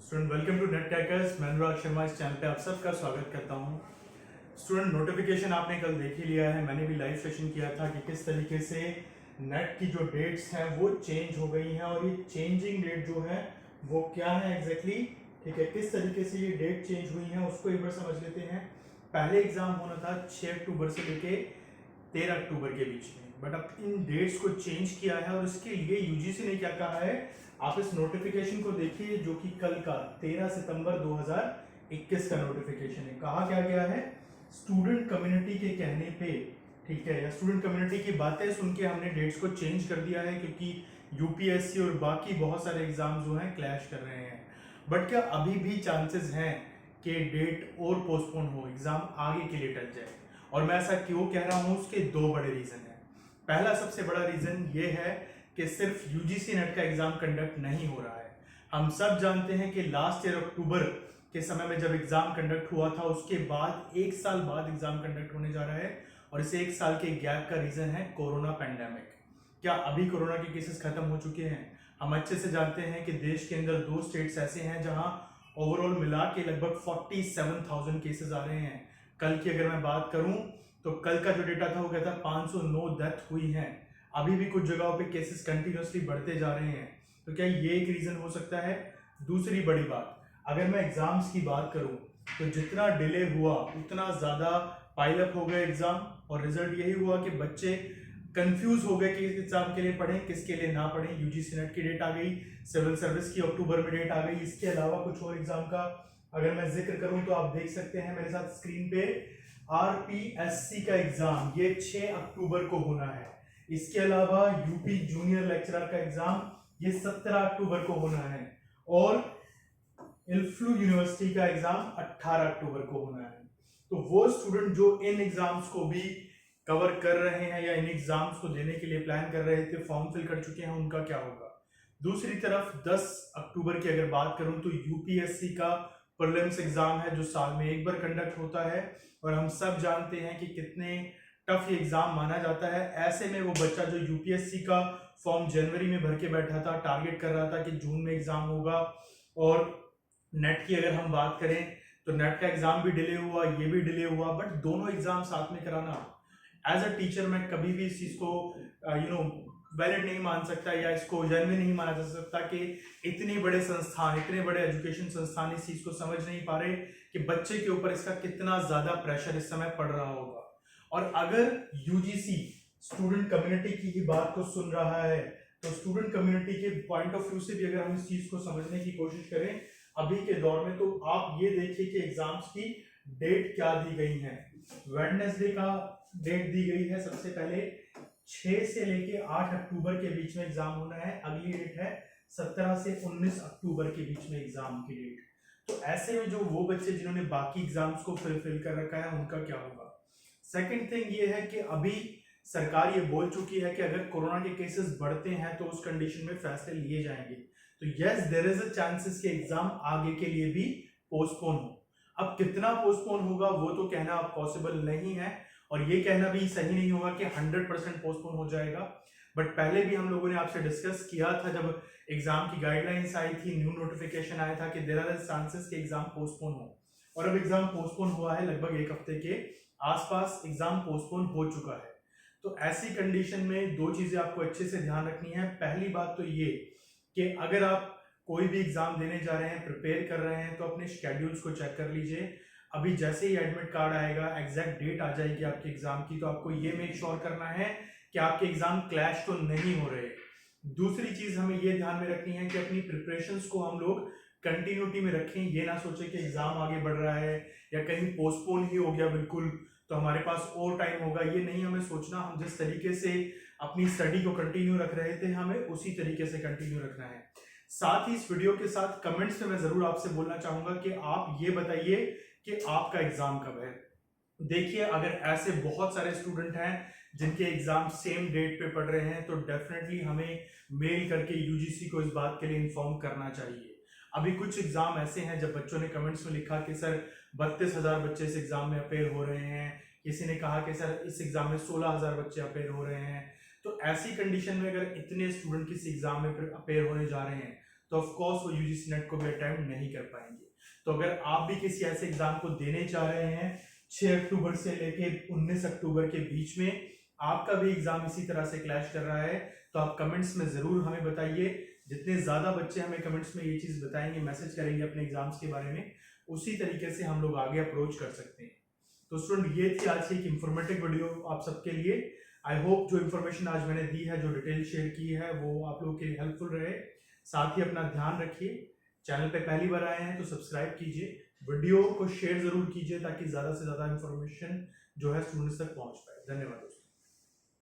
Student welcome to NET crackers. मैं अनुराग शर्मा इस channel पे आप सबका स्वागत करता हूं। स्टूडेंट नोटिफिकेशन आपने कल देख ही लिया है, मैंने भी लाइव सेशन किया था कि किस तरीके से नेट की जो डेट्स हैं वो चेंज हो गई हैं और ये चेंजिंग डेट जो है वो क्या है एग्जैक्टली, ठीक है, किस तरीके से ये डेट चेंज हुई है उसको एक बार समझ लेते हैं। पहले एग्जाम होना था 6 अक्टूबर से लेके 13 अक्टूबर के बीच में, बट अब इन डेट्स को चेंज किया है और इसके लिए यूजीसी ने क्या कहा है, आप इस नोटिफिकेशन को देखिए जो कि कल का 13 सितंबर 2021 का नोटिफिकेशन है। कहा क्या गया है, स्टूडेंट कम्युनिटी के कहने पे, ठीक है, या स्टूडेंट कम्युनिटी की बातें सुन के हमने डेट्स को चेंज कर दिया है क्योंकि यूपीएससी और बाकी बहुत सारे एग्जाम जो हैं क्लैश कर रहे हैं। बट क्या अभी भी चांसेस हैं कि डेट और पोस्टपोन हो, एग्जाम आगे के लिए टल जाए? और मैं ऐसा क्यों कह रहा हूं, उसके दो बड़े रीजन हैं। पहला सबसे बड़ा रीजन ये है कि सिर्फ यूजीसी नेट का एग्जाम कंडक्ट नहीं हो रहा है। हम सब जानते हैं कि लास्ट ईयर अक्टूबर के समय में जब एग्जाम कंडक्ट हुआ था उसके बाद 1 साल बाद एग्जाम कंडक्ट होने जा रहा है और इस 1 साल के गैप का रीजन है कोरोना पैंडेमिक। क्या अभी कोरोना के केसेस खत्म हो चुके हैं? हम अच्छे से जानते हैं कि देश के अंदर 2 स्टेट्स ऐसे हैं जहां ओवरऑल मिला के लगभग 47,000 केसेस आ रहे हैं। कल की अगर मैं बात करूं तो कल का जो डेटा था वो कहता है 509 डेथ हुई हैं। अभी भी कुछ जगहों पे केसेस कंटिन्यूसली बढ़ते जा रहे हैं। तो क्या ये एक रीजन हो सकता है? दूसरी बड़ी बात, अगर मैं एग्जाम्स की बात करूं तो जितना डिले हुआ उतना ज्यादा पाइलअप हो गए एग्जाम और रिजल्ट यही हुआ कि बच्चे कंफ्यूज हो गए कि इस एग्जाम के लिए पढ़ें किसके लिए ना पढ़ें। यूजीसी नेट की डेट आ गई, सिविल सर्विस की अक्टूबर में डेट आ गई, इसके अलावा कुछ और एग्जाम का अगर मैं जिक्र करूं तो आप देख सकते हैं मेरे साथ स्क्रीन पे आरपीएससी का एग्जाम ये 6 अक्टूबर को होना है। इसके अलावा यूपी जूनियर लेक्चरर का एग्जाम ये 17 अक्टूबर को होना है और इल्फ्लू यूनिवर्सिटी का एग्जाम 18 अक्टूबर को होना है। तो वो स्टूडेंट जो इन एग्जाम्स को भी कवर कर रहे हैं या इन एग्जाम्स को देने के लिए प्लान कर रहे थे, फॉर्म फिल कर चुके हैं, उनका क्या होगा? दूसरी तरफ 10 अक्टूबर की अगर बात करूं तो यूपीएससी का प्रीलिम्स एग्जाम है जो साल में एक बार कंडक्ट होता है और हम सब जानते हैं कि कितने टफ ये एग्जाम माना जाता है। ऐसे में वो बच्चा जो यूपीएससी का फॉर्म जनवरी में भर के बैठा था, टारगेट कर रहा था कि जून में एग्जाम होगा, और नेट की अगर हम बात करें तो नेट का एग्जाम भी डिले हुआ, ये भी डिले हुआ, बट दोनों एग्जाम साथ में कराना, एज अ टीचर मैं कभी भी इस चीज को वैलिड नहीं मान सकता या इसको जेन्युइन नहीं माना जा सकता कि इतने बड़े संस्थान, इतने बड़े एजुकेशन संस्थान इस चीज को समझ नहीं पा रहे कि बच्चे के ऊपर इसका कितना ज्यादा प्रेशर इस समय पड़ रहा होगा। और अगर यूजीसी स्टूडेंट कम्युनिटी की ही बात को सुन रहा है तो स्टूडेंट कम्युनिटी के पॉइंट ऑफ व्यू से भी अगर हम इस चीज को समझने की कोशिश करें अभी के दौर में, तो आप ये देखिए कि एग्जाम्स की डेट क्या दी गई है। वेडनेसडे का डेट दी गई है, सबसे पहले 6 से लेके 8 अक्टूबर के बीच में एग्जाम होना है। अगली डेट है 17 से 19 अक्टूबर के बीच में एग्जाम की डेट। तो ऐसे में जो वो बच्चे जिन्होंने बाकी एग्जाम्स को फिल कर रखा है उनका क्या होगा? सेकंड थिंग ये है कि अभी सरकार ये बोल चुकी है कि अगर कोरोना के केसेस बढ़ते हैं तो उस कंडीशन में फैसले लिए जाएंगे। तो yes, there is a chances कि एग्जाम आगे के लिए भी पोस्टपोन हो। अब कितना पोस्टपोन होगा वो तो कहना पॉसिबल नहीं है और ये कहना भी सही नहीं होगा कि 100% पोस्टपोन हो जाएगा। बट पहले भी हम लोगों ने आपसे डिस्कस किया था जब एग्जाम की गाइडलाइंस आई थी, न्यू नोटिफिकेशन आया था कि देयर आर चांसेस कि एग्जाम पोस्टपोन हो, और अब एग्जाम पोस्टपोन हुआ है। लगभग एक हफ्ते के आसपास एग्जाम पोस्टपोन हो चुका है। तो ऐसी कंडीशन में दो चीजें आपको अच्छे से ध्यान रखनी है। पहली बात तो ये कि अगर आप कोई भी एग्जाम देने जा रहे हैं, प्रिपेयर कर रहे हैं, तो अपने शेड्यूल्स को चेक कर लीजिए। अभी जैसे ही एडमिट कार्ड आएगा, एग्जैक्ट डेट आ जाएगी आपके एग्जाम की, तो आपको ये मेक श्योर करना है कि आपके एग्जाम क्लैश तो नहीं हो रहे। दूसरी चीज हमें ये ध्यान में रखनी है कि अपनी प्रिपरेशंस को हम लोग कंटिन्यूटी में रखें। ये ना सोचे कि एग्जाम आगे बढ़ रहा है या कहीं पोस्टपोन ही हो गया बिल्कुल तो हमारे पास और टाइम होगा, ये नहीं हमें सोचना। हम जिस तरीके से अपनी स्टडी को कंटिन्यू रख रहे थे हमें उसी तरीके से कंटिन्यू रखना है। साथ ही इस वीडियो के साथ कमेंट्स में मैं जरूर आपसे बोलना चाहूंगा कि आप ये बताइए कि आपका एग्जाम कब है। देखिए, अगर ऐसे बहुत सारे स्टूडेंट हैं जिनके एग्जाम सेम डेट पे पढ़ रहे हैं तो डेफिनेटली हमें मेल करके यूजीसी को इस बात के लिए इन्फॉर्म करना चाहिए। अभी कुछ एग्जाम ऐसे हैं जब बच्चों ने कमेंट्स में लिखा कि सर 32,000 बच्चे इस एग्जाम में अपेयर हो रहे हैं, किसी ने कहा कि सर इस एग्जाम में 16,000 बच्चे अपेयर हो रहे हैं। तो ऐसी कंडीशन में अगर इतने स्टूडेंट किसी एग्जाम में अपेयर होने जा रहे हैं तो ऑफ कोर्स वो यूजीसी नेट को भी अटेम्प्ट नहीं कर पाएंगे। तो अगर आप भी किसी ऐसे एग्जाम को देने चाह रहे हैं 6 अक्टूबर से लेके 19 अक्टूबर के बीच में, आपका भी एग्जाम इसी तरह से क्लैश कर रहा है, तो आप कमेंट्स में जरूर हमें बताइए। जितने ज्यादा बच्चे हमें कमेंट्स में ये चीज बताएंगे, मैसेज करेंगे अपने एग्जाम्स के बारे में, उसी तरीके से हम लोग आगे अप्रोच कर सकते हैं। तो स्टूडेंट, ये थी आज की एक इंफॉर्मेटिव वीडियो आप सबके लिए। आई होप जो इन्फॉर्मेशन आज मैंने दी है, जो डिटेल शेयर की है, वो आप लोगों के लिए हेल्पफुल रहे। साथ ही अपना ध्यान रखिए। चैनल पे पहली बार आए हैं तो सब्सक्राइब कीजिए, वीडियो को शेयर जरूर कीजिए ताकि ज्यादा से ज्यादा इंफॉर्मेशन जो है स्टूडेंट्स तक पहुंच पाए। धन्यवाद दोस्तों।